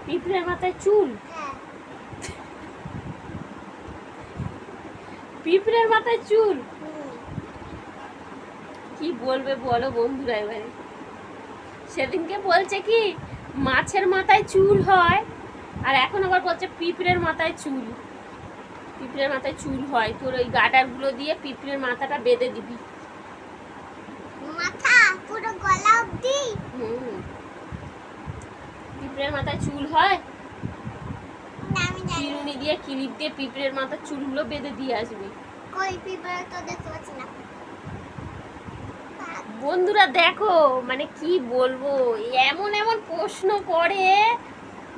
পিঁপড়ের মাথায় চুল? পিঁপড়ের মাথায় চুল? কি বলবে বলো বন্ধুরা এবারে। সেদিনকে বলছে কি মাছের মাথায় চুল হয়, আর এখন আবার বলছে পিঁপড়ের মাথায় চুল। পিঁপড়ের মাথায় চুল হয়, তোর ওই গাডারগুলো দিয়ে পিঁপড়ের মাথাটা বেঁধে দিবি। মাথা পুরো গলা অবধি? পিঁপড়ের মাথায় চুল হয়, না আমি জানি চিরুনি দিয়ে ক্লিপ দিয়ে পিঁপড়ের মাথার চুলগুলো বেঁধে দিয়ে আসবি। কই পিঁপড়ে তো দেখতে পাচ্ছি না। বন্ধুরা দেখো, মানে কি বলবো, এমন এমন প্রশ্ন করে,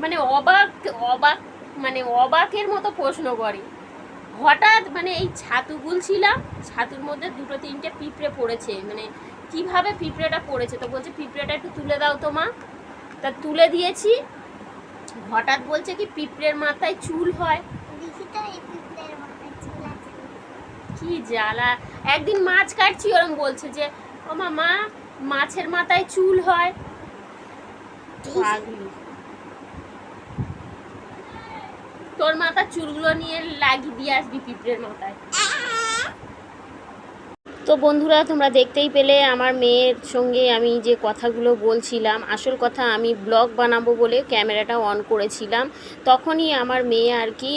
মানে অবাক অবাক, মানে অবাকের মতো প্রশ্ন করে। হঠাৎ মানে এই ছাতু গুলছিলাম, ছাতুর মধ্যে দুটো তিনটে পিঁপড়ে পড়েছে, মানে কিভাবে পিঁপড়েটা পড়েছে, তো বলছে পিঁপড়েটা একটু তুলে দাও তো মা। তা তুলে দিয়েছি, হঠাৎ বলছে কি পিঁপড়ের মাথায় চুল হয়। দেখি তো এই পিঁপড়ের মাথায় চুল আছে। কি জ্বালা। একদিন মাছ কাটছি, ওরম বলছে যে ও মা মাছের মাথায় চুল হয়। পাগলি। তোর মাথার চুলগুলো নিয়ে লাগিয়ে দিয়ে আসবি পিঁপড়ের মাথায়। তো বন্ধুরা তোমরা দেখতেই পেলে আমার মেয়ের সঙ্গে আমি যে কথাগুলো বলছিলাম, আসল কথা আমি ব্লগ বানাবো বলে ক্যামেরাটা অন করেছিলাম, তখনই আমার মেয়ে আর কি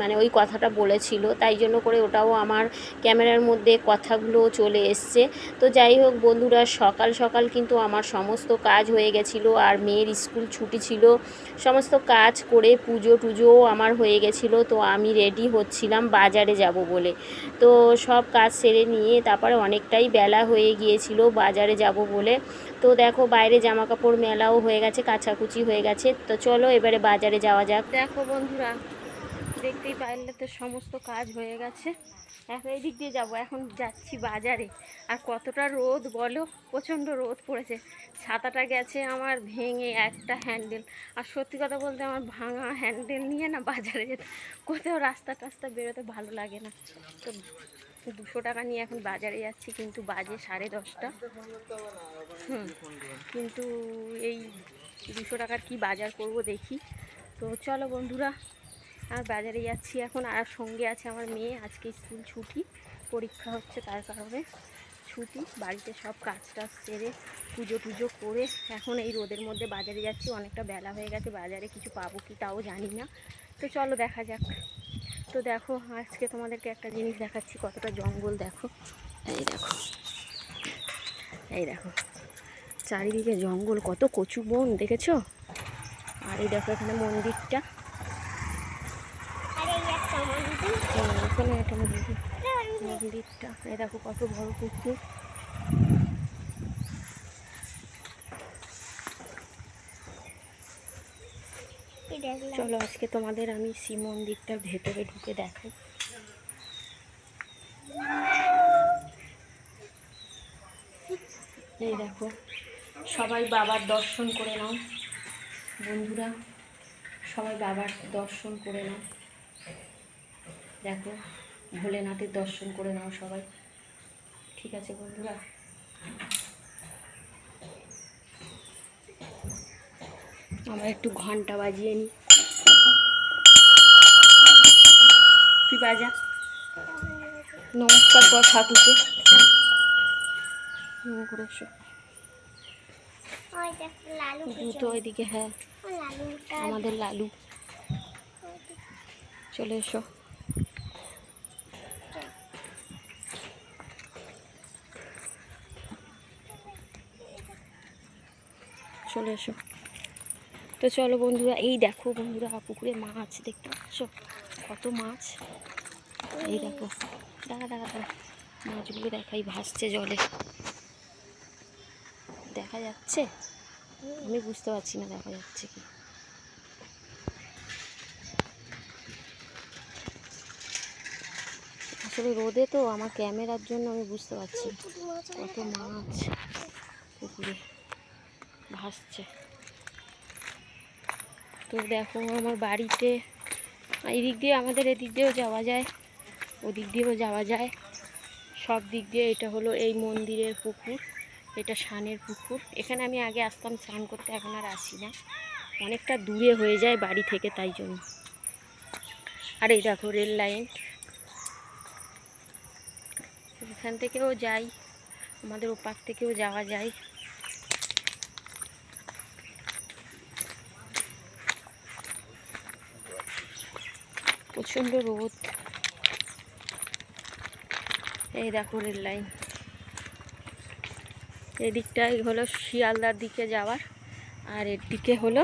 মানে ওই কথাটা বলেছিল, তাই জন্য করে ওটাও আমার ক্যামেরার মধ্যে কথাগুলো চলে এসছে। তো যাই হোক বন্ধুরা, সকাল সকাল কিন্তু আমার সমস্ত কাজ হয়ে গেছিলো, আর মেয়ের স্কুল ছুটি ছিল, সমস্ত কাজ করে পুজো টুজোও আমার হয়ে গেছিলো। তো আমি রেডি হচ্ছিলাম বাজারে যাব বলে। তো সব কাজ সেরে নিয়ে তারপরে অনেকটাই বেলা হয়ে গিয়েছিল বাজারে যাব বলে। তো দেখো বাইরে জামা কাপড় মেলাও হয়ে গেছে, কাচাকুচি হয়ে গেছে। তো চলো এবারে বাজারে যাওয়া যাক। দেখো বন্ধুরা, দেখতেই পারলে তো সমস্ত কাজ হয়ে গেছে। এখন এই দিক দিয়ে যাবো, এখন যাচ্ছি বাজারে। আর কতটা রোদ বলো, প্রচণ্ড রোদ পড়েছে। ছাতাটা গেছে আমার ভেঙে একটা হ্যান্ডেল। আর সত্যি কথা বলতে আমার ভাঙা হ্যান্ডেল নিয়ে না বাজারে যেতে, কোথাও রাস্তা টাস্তা বেরোতে ভালো লাগে না। তো 200 টাকা নিয়ে এখন বাজারে যাচ্ছি, কিন্তু বাজে 10:30। কিন্তু এই 200 টাকার কি বাজার করব দেখি। তো চলো বন্ধুরা, আর বাজারে যাচ্ছি এখন। আর সঙ্গে আছে আমার মেয়ে, আজকে স্কুল ছুটি, পরীক্ষা হচ্ছে তার কারণে ছুটি। বাড়িতে সব কাজ টাজ সেরে পুজো টুজো করে এখন এই রোদের মধ্যে বাজারে যাচ্ছি। অনেকটা বেলা হয়ে গেছে, বাজারে কিছু পাবো কি তাও জানি না। তো চলো দেখা যাক। তো দেখো আজকে তোমাদেরকে একটা জিনিস দেখাচ্ছি, কতটা জঙ্গল দেখো। এই দেখো, এই দেখো চারিদিকে জঙ্গল, কত কচু বন দেখেছো। আর এই দেখো এখানে মন্দিরটা, এখানে একটা মন্দিরটা, এই দেখো কত বড় পুকুর। চলো আজকে তোমাদের আমি শিব মন্দিরটার ভেতরে ঢুকে দেখাই। এই দেখো, সবাই বাবার দর্শন করে নাও বন্ধুরা, সবাই বাবার দর্শন করে নাও। দেখো ভোলেনাথের দর্শন করে নাও সবাই, ঠিক আছে বন্ধুরা। আমরা একটু ঘন্টা বাজিয়ে নিই। তুই বাজা, নমস্কার কর ঠাকুরকে। করে এসো দ্রুত ওইদিকে। হ্যাঁ আমাদের লালু, চলে এসো। চলে এসো। তো চলো বন্ধুরা, এই দেখো বন্ধুরা পুকুরে মাছ দেখতে পাচ্ছ, কত মাছ। এই দেখো, দাঁড়া দাঁড়া দাঁড়া, মাছগুলো দেখাই ভাসছে জলে, দেখা যাচ্ছে? আমি বুঝতে পারছি না দেখা যাচ্ছে কি। আসলে রোদে তো আমার ক্যামেরার জন্য আমি বুঝতে পারছি কত মাছ পুকুরে ভাসছে। তো দেখো আমার বাড়িতে এই দিক দিয়ে, আমাদের এদিক দিয়েও যাওয়া যায়, ওদিক দিয়েও যাওয়া যায়, সব দিক দিয়ে। এটা হলো এই মন্দিরের পুকুর, এটা স্নানের পুকুর। এখানে আমি আগে আসতাম স্নান করতে, এখন আর আসি না। অনেকটা দূরে হয়ে যায় বাড়ি থেকে, তাই জন্য। আর এই দেখো রেল লাইন, এখান থেকেও যাই, আমাদের ওপার থেকেও যাওয়া যায়। প্রচণ্ড রোদ। এই দেখো রেল লাইন, এদিকটাই হলো শিয়ালদার দিকে যাওয়ার, আর এর দিকে হলো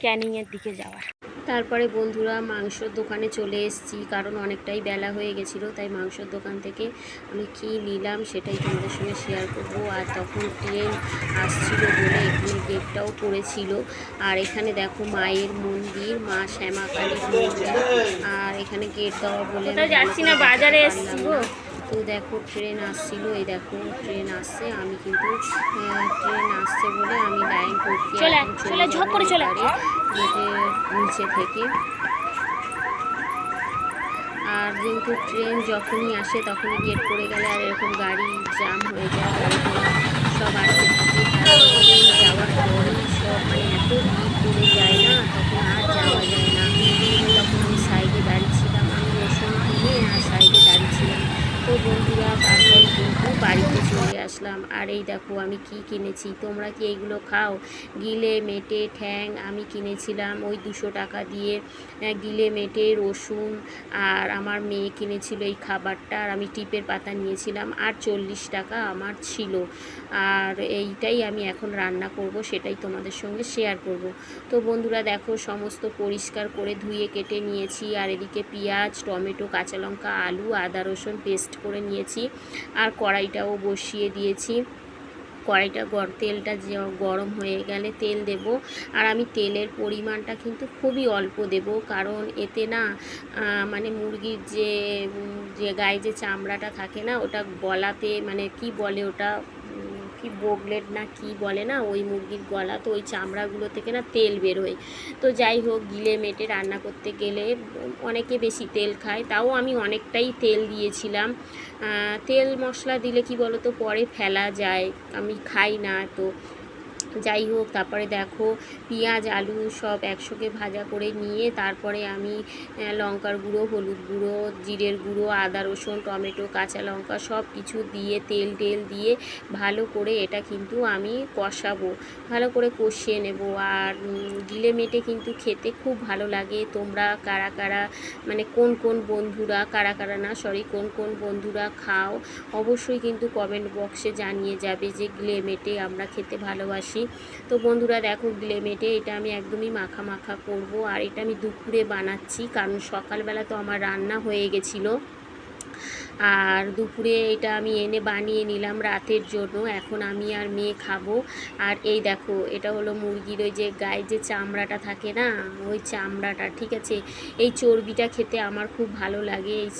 ক্যানিংয়ের দিকে যাওয়ার। তারপরে বন্ধুরা মাংসর দোকানে চলে এসেছি, কারণ অনেকটাই বেলা হয়ে গেছিলো, তাই মাংসর দোকান থেকে আমি কী নিলাম সেটাই তোমাদের সঙ্গে শেয়ার করব। আর তখন ট্রেন আসছিল বলে এখানে গেটটাও পড়েছিল। আর এখানে দেখো মায়ের মন্দির, মা শ্যামা কালীর মন্দির, আর এখানে গেট দেওয়া বলে যাচ্ছি না, বাজারে এসেছি গো। তো দেখো ট্রেন আসছিল, এই দেখো ট্রেন আসছে, আমি কিন্তু ট্রেন আসছে বলে আমি লাইন করতে গেটের নিচে থেকে। আর যেহেতু ট্রেন যখনই আসে তখনই গেট পড়ে গেলে আর এরকম গাড়ি জ্যাম হয়ে যায়, গাড়ি সব আটকে থাকে। ট্রেন যাওয়ার পরেই সব মানে এত ভিড় পড়ে যায় না, তখন আর যাওয়া যায় না। তখন আমি সাইডে দাঁড়িয়েছিলাম, আমি রসুন কিনে আর সাইডে দাঁড়িয়েছিলাম। তো বন্ধুরা তারপর কিন্তু বাড়িতে চলে আসলাম। আর এই দেখো আমি কি কিনেছি, তোমরা কি এইগুলো খাও? গিলে মেটে ঠ্যাং আমি কিনেছিলাম ওই 200 টাকা দিয়ে, গিলে মেটে রসুন। আর আমার মেয়ে কিনেছিল এই খাবারটা, আর আমি টিপের পাতা নিয়েছিলাম, আর 40 টাকা আমার ছিল। আর এইটাই আমি এখন রান্না করব, সেটাই তোমাদের সঙ্গে শেয়ার করব। তো বন্ধুরা দেখো সমস্ত পরিষ্কার করে ধুয়ে কেটে নিয়েছি। আর এদিকে পেঁয়াজ, টমেটো, কাঁচা লঙ্কা, আলু, আদা রসুন পেস্ট করে নিয়েছি। আর কড়াইটাও বসিয়ে দিয়েছি। কড়াইটা তেলটা গরম হয়ে গেলে তেল দেব। আর আমি তেলের পরিমাণটা কিন্তু খুবই অল্প দেব, কারণ এতে না মানে মুরগির যে গায়ে যে চামড়াটা থাকে না, ওটা গলাতে মানে কি বলে ওটা, কি বোগলেট না কি বলে না, ওই মুরগির গলা, তো ওই চামড়াগুলো থেকে না তেল বেরোয়। তো যাই হোক, গিলে মেটে রান্না করতে গেলে অনেকে বেশি তেল খায়, তাও আমি অনেকটাই তেল দিয়েছিলাম। তেল মশলা দিলে কি বলো তো পরে ফেলা যায়, আমি খাই না তো। যাই হোক, তারপরে দেখো পেঁয়াজ আলু সব একসঙ্গে ভাজা করে নিয়ে তারপরে আমি লঙ্কার গুঁড়ো, হলুদ গুঁড়ো, জিরের গুঁড়ো, আদা রসুন, টমেটো, কাঁচা লঙ্কা সব কিছু দিয়ে তেল দিয়ে ভালো করে এটা কিন্তু আমি কষাবো, ভালো করে কষিয়ে নেব। আর গিলে মেটে কিন্তু খেতে খুব ভালো লাগে। তোমরা কারা কারা মানে কোন বন্ধুরা, কোন বন্ধুরা খাও অবশ্যই কিন্তু কমেন্ট বক্সে জানিয়ে যাবে যে গিলে মেটে আমরা খেতে ভালোবাসি। তো বন্ধুরা দেখো গিলে মেটে এটা আমি একদমই মাখা মাখা করব। আর এটা আমি দুপুরে বানাচ্ছি, কারণ সকালবেলা তো আমার রান্না হয়ে গেছিলো। আর দুপুরে এটা আমি এনে বানিয়ে নিলাম রাতের জন্য, এখন আমি আর মেয়ে খাবো। আর এই দেখো এটা হলো মুরগির ওই যে গায়ে যে চামড়াটা থাকে না, ওই চামড়াটা, ঠিক আছে, এই চর্বিটা খেতে আমার খুব ভালো লাগে, এই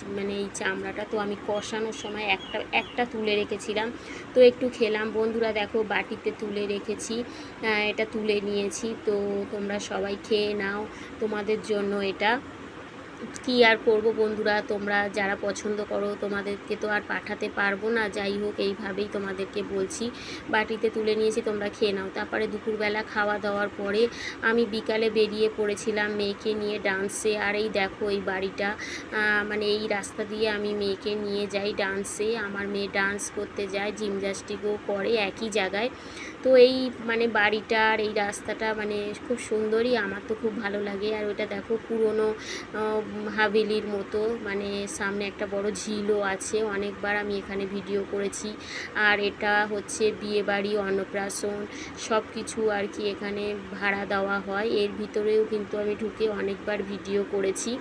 চামড়াটা। তো আমি কষানোর সময় একটা তুলে রেখেছিলাম, তো একটু খেলাম। বন্ধুরা দেখো বাটিতে তুলে রেখেছি, এটা তুলে নিয়েছি। তো তোমরা সবাই খেয়ে নাও, তোমাদের জন্য এটা। কি আর করব বন্ধুরা, তোমরা যারা পছন্দ করো তোমাদেরকে তো আর পাঠাতে পারবো না। যাই হোক, এইভাবেই তোমাদেরকে বলছি, বাটিতে তুলে নিয়েছি, তোমরা খেয়ে নাও। তারপরে দুপুরবেলা খাওয়া দাওয়ার পরে আমি বিকালে বেরিয়ে পড়েছিলাম মেয়েকে নিয়ে ডান্সে। আর এই দেখো এই বাড়িটা মানে এই রাস্তা দিয়ে আমি মেয়েকে নিয়ে যাই ডান্সে, আমার মেয়ে ডান্স করতে যায়, জিমন্যাস্টিকও করে একই জায়গায়। তো এই মানে বাড়িটার এই রাস্তাটা মানে খুব সুন্দরই, আমার তো খুব ভালো লাগে। আর ওইটা দেখো পুরনো হাভেলির মতো, মানে সামনে একটা বড় ঝিলও আছে, অনেকবার আমি এখানে ভিডিও করেছি। আর এটা হচ্ছে বিয়েবাড়ি, অন্নপ্রাশন সব কিছু আর কি এখানে ভাড়া দেওয়া হয়। এর ভিতরেও কিন্তু আমি ঢুকে অনেকবার ভিডিও করেছি।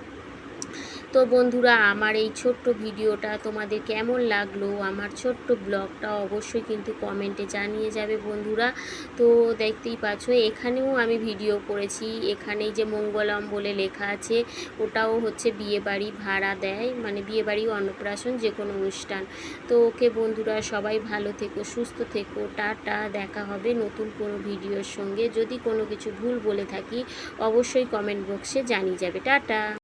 তো বন্ধুরা আমার এই ছোট্ট ভিডিওটা তোমাদের কেমন লাগলো, আমার ছোট্ট ব্লগটা অবশ্যই কিন্তু কমেন্টে জানিয়ে যাবে বন্ধুরা। তো দেখতেই পাচ্ছ এখানেও আমি ভিডিও করেছি, এখানেই যে মঙ্গলম বলে লেখা আছে ওটাও হচ্ছে বিয়েবাড়ি ভাড়া দেয়, মানে বিয়েবাড়ি, অন্নপ্রাশন যে কোনো অনুষ্ঠান। তো ওকে বন্ধুরা সবাই ভালো থেকো, সুস্থ থেকো, টাটা, দেখা হবে নতুন কোনো ভিডিওর সঙ্গে। যদি কোনো কিছু ভুল বলে থাকি অবশ্যই কমেন্ট বক্সে জানিয়ে যাবে। টাটা।